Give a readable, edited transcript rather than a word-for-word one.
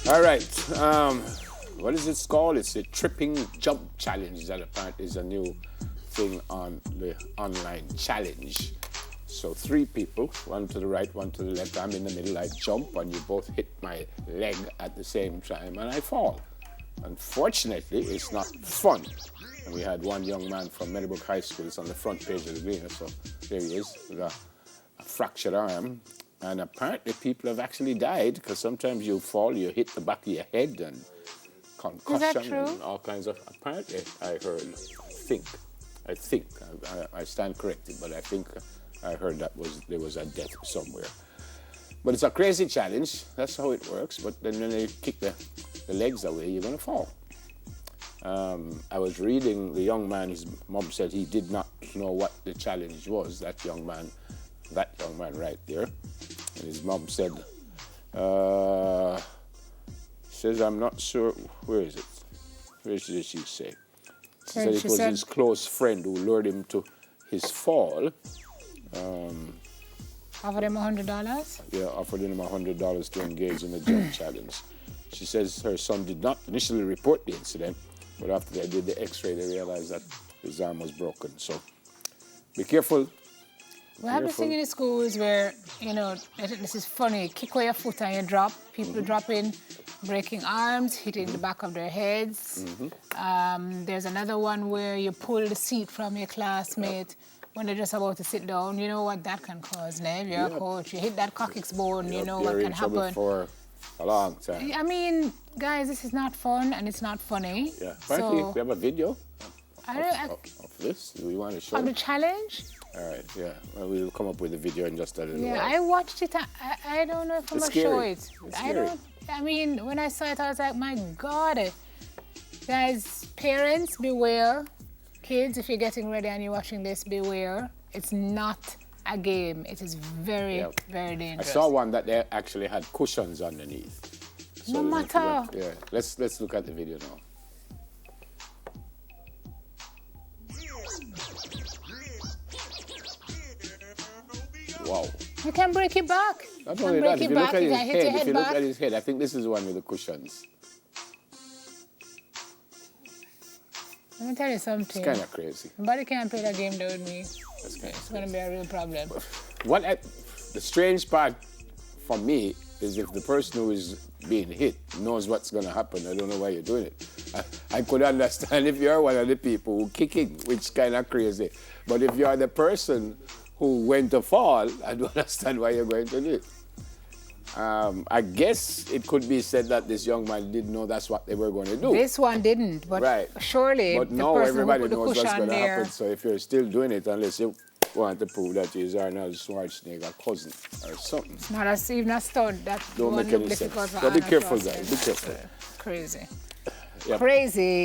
All right. What is it called? It's a tripping jump challenge that apparently is a new thing on the online challenge. So 3 people, one to the right, one to the left. I'm in the middle. I jump, and you both hit my leg at the same time, and I fall. Unfortunately, it's not fun. And we had one young man from Meadowbrook High School. It's on the front page of the Gleaner. So there he is with a fractured arm. And apparently people have actually died because sometimes you fall, you hit the back of your head and concussion and all kinds of. Apparently, I heard, I think, I stand corrected, but I think I heard there was a death somewhere. But it's a crazy challenge. That's how it works. But then when they kick the legs away, you're going to fall. I was reading the young man, his mom said he did not know what the challenge was, that young man right there. And his mom said, says, I'm not sure, where is it? Where did she say? She said it was his close friend who lured him to his fall. Offered him $100? Yeah, offered him $100 to engage in the jump challenge. She says her son did not initially report the incident, but after they did the x-ray, they realized that his arm was broken. So be careful. We have this thing in the schools where, I think this is funny, kick away your foot and you drop. People dropping, breaking arms, hitting the back of their heads. There's another one where you pull the seat from your classmate when they're just about to sit down. You know what that can cause, Nev? You're a coach. You hit that coccyx bone, you know what can happen. For a long time. I mean, guys, this is not fun and it's not funny. Yeah, apparently we have a video of this. Do we want to show of the challenge? All right, yeah. Well, we'll come up with a video in just a little while. Yeah, I watched it. I don't know if I'm going to show it. It's When I saw it, I was like, my God. Guys, parents, beware. Kids, if you're getting ready and you're watching this, beware. It's not a game. It is very, very dangerous. I saw one that they actually had cushions underneath. So no matter. Yeah, let's look at the video now. Wow. You can break your back. Not only that, if you look at his head, I think this is the one with the cushions. Let me tell you something. It's kind of crazy. Nobody can play that game there with me. It's going to be a real problem. The strange part for me is if the person who is being hit knows what's going to happen, I don't know why you're doing it. I could understand if you're one of the people who kicking, which is kind of crazy. But if you're the person who went to fall, I don't understand why you're going to do it. I guess it could be said that this young man didn't know that's what they were going to do. This one didn't, but surely but now everybody knows what's going to happen. So if you're still doing it, unless you want to prove that you're Arnold Schwarzenegger cousin or something. It's not as even a stunt. That don't make any sense. But be careful, guys. Be careful. Crazy. Yep. Crazy.